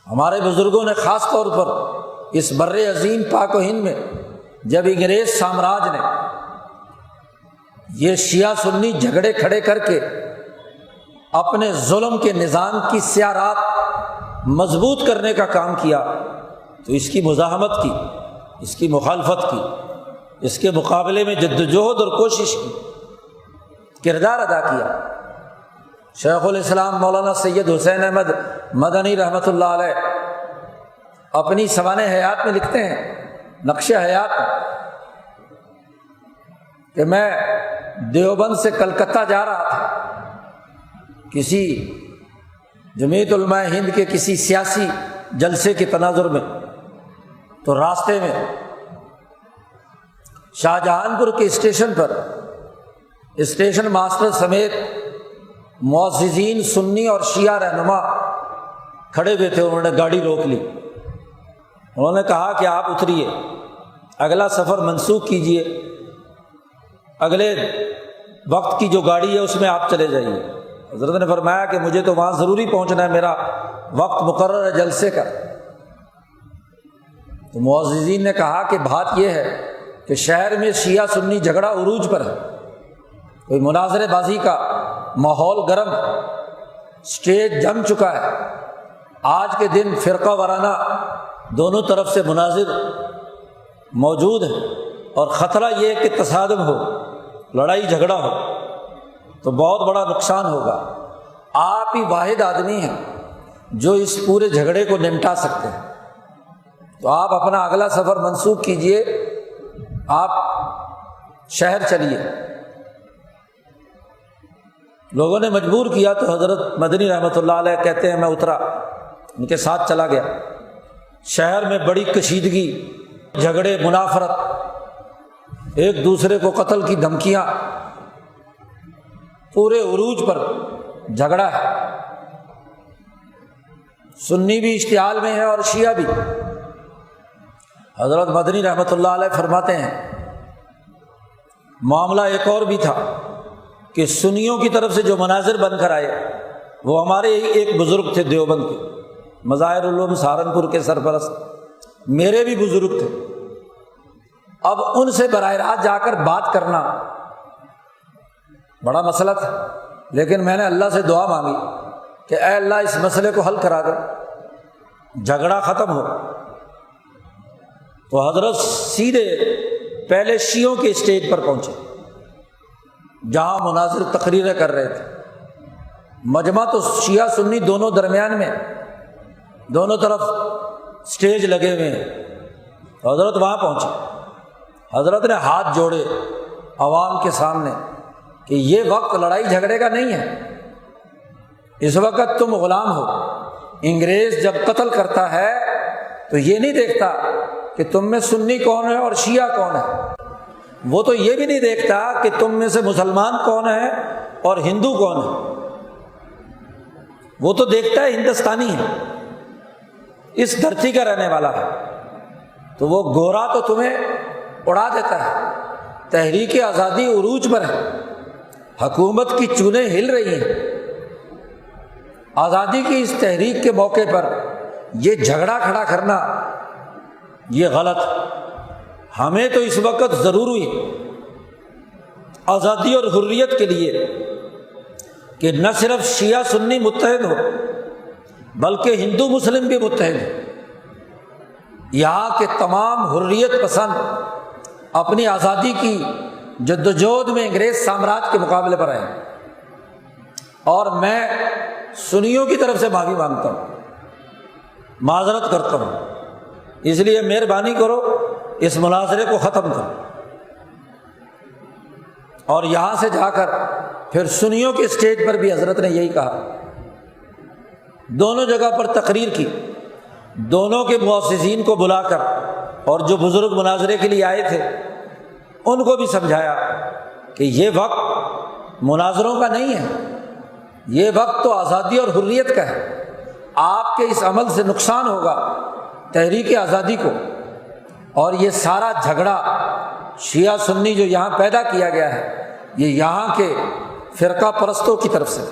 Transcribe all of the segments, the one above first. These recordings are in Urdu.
ہمارے بزرگوں نے خاص طور پر اس بر عظیم پاک و ہند میں جب انگریز سامراج نے یہ شیعہ سنی جھگڑے کھڑے کر کے اپنے ظلم کے نظام کی سیارات مضبوط کرنے کا کام کیا تو اس کی مزاحمت کی، اس کی مخالفت کی، اس کے مقابلے میں جدوجہد اور کوشش کی، کردار ادا کیا۔ شیخ الاسلام مولانا سید حسین احمد مدنی رحمۃ اللہ علیہ اپنی سوانح حیات میں لکھتے ہیں، نقش حیات میں، کہ میں دیوبند سے کلکتہ جا رہا تھا کسی جمعیت علماء ہند کے کسی سیاسی جلسے کے تناظر میں، تو راستے میں شاہجہان پور کے اسٹیشن پر اسٹیشن ماسٹر سمیت معززین سنی اور شیعہ رہنما کھڑے ہوئے تھے۔ انہوں نے گاڑی روک لی، انہوں نے کہا کہ آپ اتریے، اگلا سفر منسوخ کیجیے، اگلے وقت کی جو گاڑی ہے اس میں آپ چلے جائیے۔ حضرت نے فرمایا کہ مجھے تو وہاں ضروری پہنچنا ہے، میرا وقت مقرر ہے جلسے کا۔ تو معززین نے کہا کہ بات یہ ہے کہ شہر میں شیعہ سنی جھگڑا عروج پر ہے، کوئی مناظرے بازی کا ماحول گرم، اسٹیج جم چکا ہے، آج کے دن فرقہ وارانہ دونوں طرف سے مناظر موجود ہیں، اور خطرہ یہ کہ تصادم ہو، لڑائی جھگڑا ہو تو بہت بڑا نقصان ہوگا۔ آپ ہی واحد آدمی ہیں جو اس پورے جھگڑے کو نمٹا سکتے ہیں، تو آپ اپنا اگلا سفر منسوخ کیجیے، آپ شہر چلیے۔ لوگوں نے مجبور کیا تو حضرت مدنی رحمۃ اللہ علیہ کہتے ہیں میں اترا، ان کے ساتھ چلا گیا۔ شہر میں بڑی کشیدگی، جھگڑے، منافرت، ایک دوسرے کو قتل کی دھمکیاں، پورے عروج پر جھگڑا ہے۔ سنی بھی اشتعال میں ہے اور شیعہ بھی۔ حضرت مدنی رحمۃ اللہ علیہ فرماتے ہیں معاملہ ایک اور بھی تھا کہ سنیوں کی طرف سے جو مناظر بن کر آئے وہ ہمارے ہی ایک بزرگ تھے دیوبند کے، مظاہر علوم سہارنپور کے سرپرست، میرے بھی بزرگ تھے۔ اب ان سے براہ راست جا کر بات کرنا بڑا مسئلہ تھا، لیکن میں نے اللہ سے دعا مانگی کہ اے اللہ اس مسئلے کو حل کرا دے، جھگڑا ختم ہو۔ تو حضرت سیدھے پہلے شیعوں کے اسٹیج پر پہنچے جہاں مناظر تقریریں کر رہے تھے۔ مجمع تو شیعہ سنی دونوں درمیان میں، دونوں طرف اسٹیج لگے ہوئے ہیں۔ حضرت وہاں پہنچے، حضرت نے ہاتھ جوڑے عوام کے سامنے کہ یہ وقت لڑائی جھگڑے کا نہیں ہے، اس وقت تم غلام ہو۔ انگریز جب قتل کرتا ہے تو یہ نہیں دیکھتا کہ تم میں سنی کون ہے اور شیعہ کون ہے، وہ تو یہ بھی نہیں دیکھتا کہ تم میں سے مسلمان کون ہے اور ہندو کون ہے، وہ تو دیکھتا ہے ہندوستانی ہے، اس دھرتی کا رہنے والا ہے۔ تو وہ گورا تو تمہیں اڑا دیتا ہے۔ تحریک آزادی عروج پر ہے، حکومت کی چونیں ہل رہی ہیں۔ آزادی کی اس تحریک کے موقع پر یہ جھگڑا کھڑا کرنا یہ غلط۔ ہمیں تو اس وقت ضروری ہے آزادی اور حریت کے لیے کہ نہ صرف شیعہ سنی متحد ہو بلکہ ہندو مسلم بھی متحد ہو۔ یہاں کے تمام حریت پسند اپنی آزادی کی جدوجہد میں انگریز سامراج کے مقابلے پر آئے، اور میں سنیوں کی طرف سے معافی مانگتا ہوں، معذرت کرتا ہوں، اس لیے مہربانی کرو اس مناظرے کو ختم کرو۔ اور یہاں سے جا کر پھر سنیوں کے اسٹیج پر بھی حضرت نے یہی کہا، دونوں جگہ پر تقریر کی، دونوں کے مؤسسین کو بلا کر، اور جو بزرگ مناظرے کے لیے آئے تھے ان کو بھی سمجھایا کہ یہ وقت مناظروں کا نہیں ہے، یہ وقت تو آزادی اور حریت کا ہے۔ آپ کے اس عمل سے نقصان ہوگا تحریک آزادی کو، اور یہ سارا جھگڑا شیعہ سنی جو یہاں پیدا کیا گیا ہے یہ یہاں کے فرقہ پرستوں کی طرف سے۔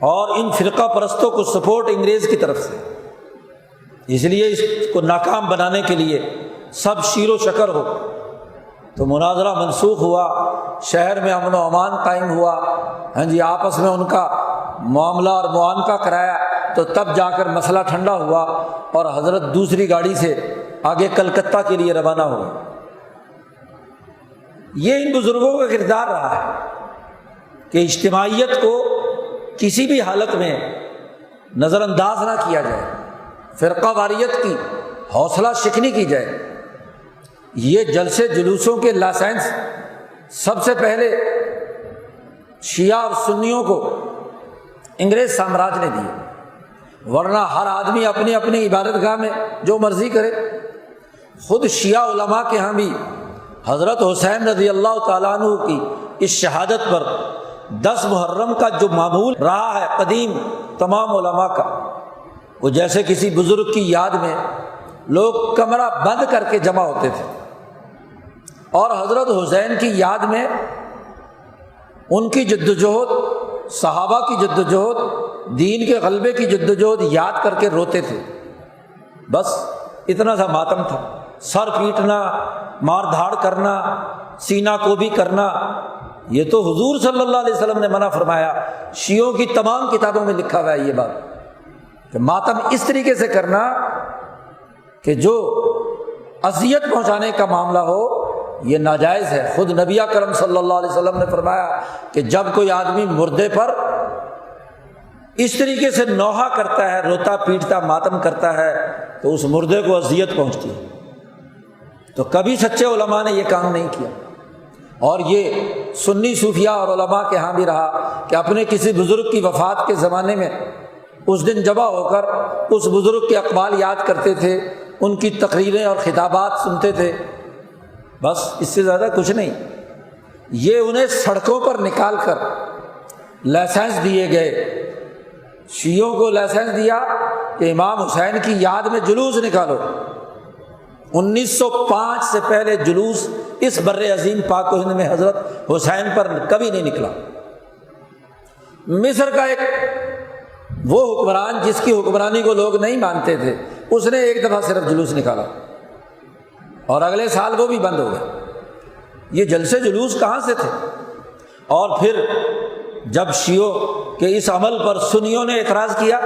اور ان فرقہ پرستوں کو سپورٹ انگریز کی طرف سے، اس لیے اس کو ناکام بنانے کے لیے سب شیر و شکر ہو تو مناظرہ منسوخ ہوا، شہر میں امن و امان قائم ہوا، ہاں جی، آپس میں ان کا معاملہ اور معانقہ کرایا، تو تب جا کر مسئلہ ٹھنڈا ہوا اور حضرت دوسری گاڑی سے آگے کلکتہ کے لیے روانہ ہوئے۔ یہ ان بزرگوں کا کردار رہا ہے کہ اجتماعیت کو کسی بھی حالت میں نظر انداز نہ کیا جائے، فرقہ واریت کی حوصلہ شکنی کی جائے۔ یہ جلسے جلوسوں کے لائسنس سب سے پہلے شیعہ اور سنیوں کو انگریز سامراج نے دیے، ورنہ ہر آدمی اپنی اپنی عبادت گاہ میں جو مرضی کرے۔ خود شیعہ علماء کے ہاں بھی حضرت حسین رضی اللہ تعالیٰ عنہ کی اس شہادت پر 10 محرم کا جو معمول رہا ہے قدیم تمام علماء کا، وہ جیسے کسی بزرگ کی یاد میں لوگ کمرہ بند کر کے جمع ہوتے تھے، اور حضرت حسین کی یاد میں ان کی جدوجہد، صحابہ کی جدوجہد، دین کے غلبے کی جدوجہد یاد کر کے روتے تھے۔ بس اتنا سا ماتم تھا، سر پیٹنا، مار دھاڑ کرنا، سینہ کو بھی کرنا، یہ تو حضور صلی اللہ علیہ وسلم نے منع فرمایا۔ شیعوں کی تمام کتابوں میں لکھا ہوا ہے یہ بات کہ ماتم اس طریقے سے کرنا کہ جو اذیت پہنچانے کا معاملہ ہو یہ ناجائز ہے۔ خود نبی اکرم صلی اللہ علیہ وسلم نے فرمایا کہ جب کوئی آدمی مردے پر اس طریقے سے نوحہ کرتا ہے، روتا پیٹتا ماتم کرتا ہے، تو اس مردے کو اذیت پہنچتی ہے۔ تو کبھی سچے علماء نے یہ کام نہیں کیا، اور یہ سنی صوفیاء اور علماء کے ہاں بھی رہا کہ اپنے کسی بزرگ کی وفات کے زمانے میں اس دن جمع ہو کر اس بزرگ کے اقوال یاد کرتے تھے، ان کی تقریریں اور خطابات سنتے تھے، بس اس سے زیادہ کچھ نہیں۔ یہ انہیں سڑکوں پر نکال کر لائسنس دیے گئے، شیعوں کو لائسنس دیا کہ امام حسین کی یاد میں جلوس نکالو۔ 1905 سے پہلے جلوس اس بر عظیم پاک و ہند میں حضرت حسین پر کبھی نہیں نکلا۔ مصر کا ایک وہ حکمران جس کی حکمرانی کو لوگ نہیں مانتے تھے، اس نے ایک دفعہ صرف جلوس نکالا اور اگلے سال وہ بھی بند ہو گیا۔ یہ جلسے جلوس کہاں سے تھے؟ اور پھر جب شیعوں کے اس عمل پر سنیوں نے اعتراض کیا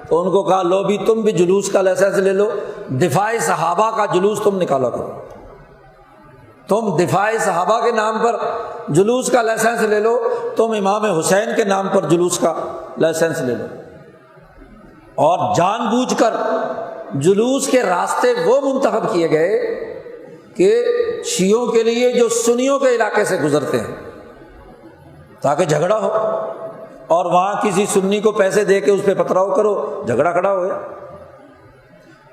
تو ان کو کہا لو بھی تم بھی جلوس کا لائسنس لے لو، دفاع صحابہ کا جلوس تم نکالا کرو، تم دفاع صحابہ کے نام پر جلوس کا لائسنس لے لو، تم امام حسین کے نام پر جلوس کا لائسنس لے لو۔ اور جان بوجھ کر جلوس کے راستے وہ منتخب کیے گئے کہ شیعوں کے لیے جو سنیوں کے علاقے سے گزرتے ہیں تاکہ جھگڑا ہو، اور وہاں کسی سنی کو پیسے دے کے اس پہ پتھراؤ کرو، جھگڑا کھڑا ہو گیا۔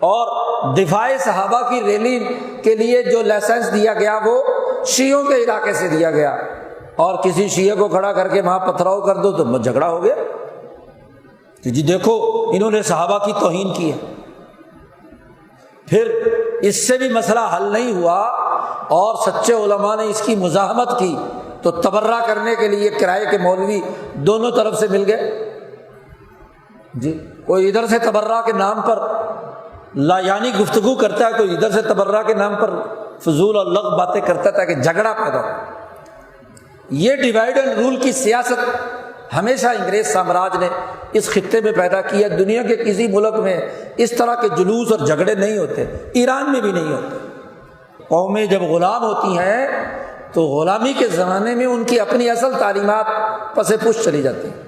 اور دفاع صحابہ کی ریلی کے لیے جو لائسنس دیا گیا وہ شیعوں کے علاقے سے دیا گیا، اور کسی شیعہ کو کھڑا کر کے وہاں پتھراؤ کر دو تو جھگڑا ہو گیا کہ جی دیکھو انہوں نے صحابہ کی توہین کی ہے۔ پھر اس سے بھی مسئلہ حل نہیں ہوا اور سچے علماء نے اس کی مزاحمت کی تو تبرہ کرنے کے لیے کرائے کے مولوی دونوں طرف سے مل گئے۔ جی کوئی ادھر سے تبرہ کے نام پر لا یعنی گفتگو کرتا ہے، کوئی ادھر سے تبرہ کے نام پر فضول اور لغو باتیں کرتا تھا کہ جھگڑا پیدا ہو۔ یہ ڈیوائڈ اینڈ رول کی سیاست ہمیشہ انگریز سامراج نے اس خطے میں پیدا کیا۔ دنیا کے کسی ملک میں اس طرح کے جلوس اور جھگڑے نہیں ہوتے، ایران میں بھی نہیں ہوتے۔ قومیں جب غلام ہوتی ہیں تو غلامی کے زمانے میں ان کی اپنی اصل تعلیمات پس پش چلی جاتی ہیں۔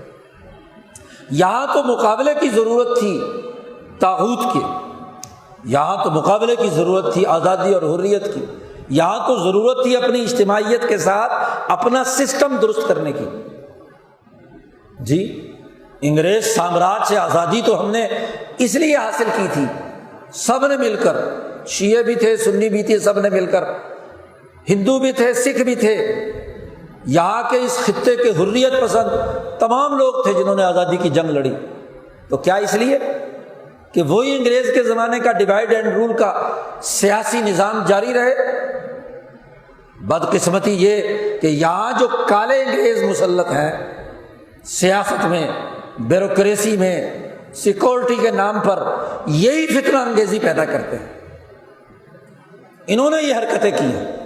یہاں تو مقابلے کی ضرورت تھی طاغوت کی، یہاں تو مقابلے کی ضرورت تھی آزادی اور حریت کی، یہاں تو ضرورت تھی اپنی اجتماعیت کے ساتھ اپنا سسٹم درست کرنے کی۔ جی انگریز سامراج سے آزادی تو ہم نے اس لیے حاصل کی تھی، سب نے مل کر، شیعہ بھی تھے، سنی بھی تھے، سب نے مل کر، ہندو بھی تھے، سکھ بھی تھے، یہاں کے اس خطے کے حریت پسند تمام لوگ تھے جنہوں نے آزادی کی جنگ لڑی۔ تو کیا اس لیے کہ وہی انگریز کے زمانے کا ڈیوائڈ اینڈ رول کا سیاسی نظام جاری رہے؟ بدقسمتی یہ کہ یہاں جو کالے انگریز مسلط ہیں سیاست میں، بیوروکریسی میں، سیکورٹی کے نام پر یہی فتنہ انگیزی پیدا کرتے ہیں۔ انہوں نے یہ حرکتیں کی ہیں۔